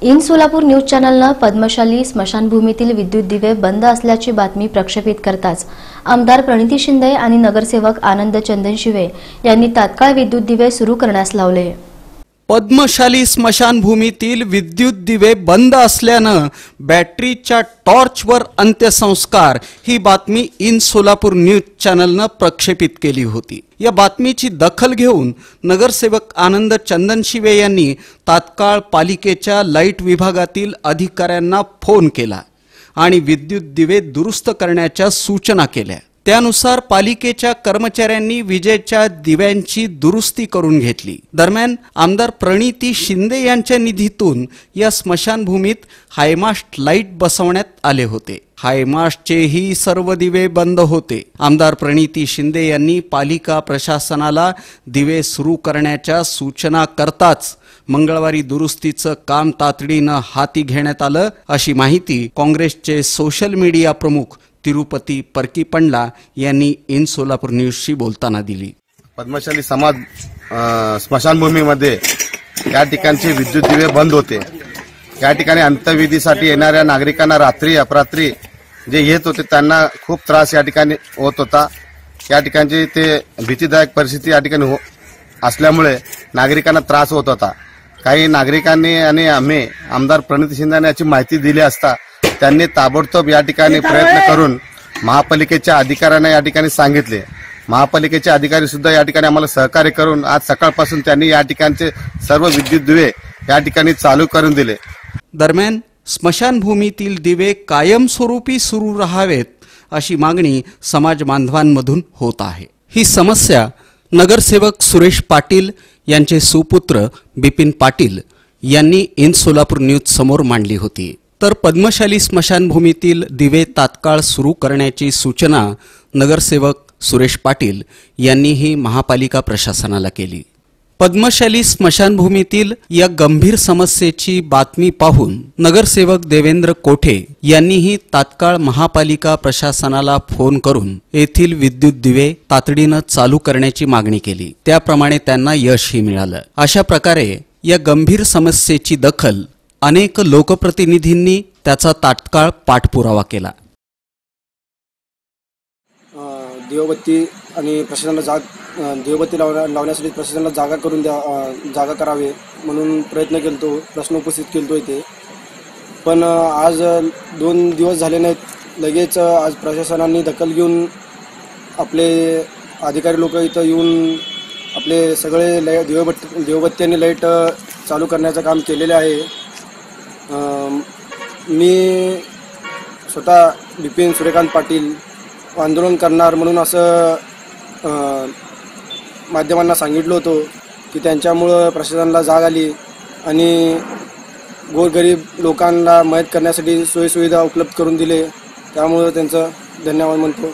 In Solapur news चॅनलने Padmashali स्मशानभूमीतील विद्युत दिवे बंद असल्याची बातमी प्रक्षेपित करताच आमदार प्रणिती शिंदे आणि नगरसेवक आनंद चंदनशिवे यांनी तात्काळ विद्युत दिवे सुरू करण्यास लावले। पद्मशाली स्मशानभूमीतील विद्युत दिवे बंद असल्याने बॅटरीच्या टॉर्चवर अंत्यसंस्कार ही बातमी इन सोलापूर न्यूज चॅनलने प्रक्षेपित केली होती। या बातमीची दखल घेऊन नगरसेवक आनंद चंदनशिवे यांनी तात्काळ पालिकेच्या लाईट विभागातील अधिकाऱ्यांना फोन केला आणि विद्युत दिवे दुरुस्त करण्याच्या सूचना केल्या। त्यानुसार पालिकेच्या कर्मचाऱ्यांनी विजेच्या दिव्यांची दुरुस्ती करून घेतली। दरम्यान आमदार प्रणिती शिंदे यांच्या निधीतून या स्मशानभूमीत हायमास्ट लाईट बसवण्यात आले होते। हायमास्टचेही सर्व दिवे बंद होते। आमदार प्रणिती शिंदे यांनी पालिका प्रशासनाला दिवे सुरू करण्याच्या सूचना करताच मंगळवारी दुरुस्तीचं काम तातडीने हाती घेण्यात आलं, अशी माहिती काँग्रेसचे सोशल मीडिया प्रमुख तिरुपती परकीपंडला यांनी इन सोलापूर न्यूजशी बोलताना दिली। पद्मशाली समाज स्मशानभूमीमध्ये या ठिकाणचे विद्युत दिवे बंद होते। या ठिकाणी अंत्यविधीसाठी येणाऱ्या नागरिकांना रात्री अपरात्री जे येत होते त्यांना खूप त्रास या ठिकाणी होत होता। या ठिकाणची ते भीतीदायक परिस्थिती या ठिकाणी असल्यामुळे नागरिकांना त्रास होत होता। काही नागरिकांनी आणि आम्ही आमदार प्रणिती शिंदे यांनी याची माहिती दिली असता त्यांनी ताबडतोब या ठिकाणी प्रयत्न करून महापालिकेच्या अधिकाऱ्यांना या ठिकाणी सांगितले। महापालिकेचे अधिकारी सुद्धा या ठिकाणी आम्हाला सहकार्य करून आज सकाळपासून त्यांनी या ठिकाणचे सर्व विद्युत दिवे या ठिकाणी चालू करून दिले। दरम्यान स्मशानभूमीतील दिवे कायमस्वरूपी सुरू राहावेत अशी मागणी समाज बांधवांमधून होत आहे। ही समस्या नगरसेवक सुरेश पाटील यांचे सुपुत्र बिपिन पाटील यांनी इन सोलापूर न्यूज समोर मांडली होती। तर पद्मशाली स्मशानभूमीतील दिवे तात्काळ सुरू करण्याची सूचना नगरसेवक सुरेश पाटील यांनीही महापालिका प्रशासनाला केली। पद्मशाली स्मशानभूमीतील या गंभीर समस्येची बातमी पाहून नगरसेवक देवेंद्र कोठे यांनीही तात्काळ महापालिका प्रशासनाला फोन करून येथील विद्युत दिवे तातडीने चालू करण्याची मागणी केली। त्याप्रमाणे त्यांना यशही मिळालं। अशा प्रकारे या गंभीर समस्येची दखल अनेक लोकप्रतिनिधींनी त्याचा तात्काळ पाठपुरावा केला। देवबत्ती आणि प्रशासनाला देवबत्ती लावण्यासाठी प्रशासनाला जागा करावे म्हणून प्रयत्न केलतो, प्रश्न उपस्थित केलतो इथे। पण आज 2 दिवस झाले नाहीत, लगेच आज प्रशासनाने दखल घेऊन आपले अधिकारी लोक इथं येऊन आपले सगळे देवबत्ती आणि लाईट चालू करण्याचं काम केलेले आहे। मी स्वतः बिपिन सूर्यकांत पाटील आंदोलन करणार म्हणून असं माध्यमांना सांगितलं होतं की त्यांच्यामुळं प्रशासनाला जाग आली आणि गोरगरीब लोकांना मदत करण्यासाठी सोयीसुविधा उपलब्ध करून दिले, त्यामुळे त्यांचं धन्यवाद म्हणतो।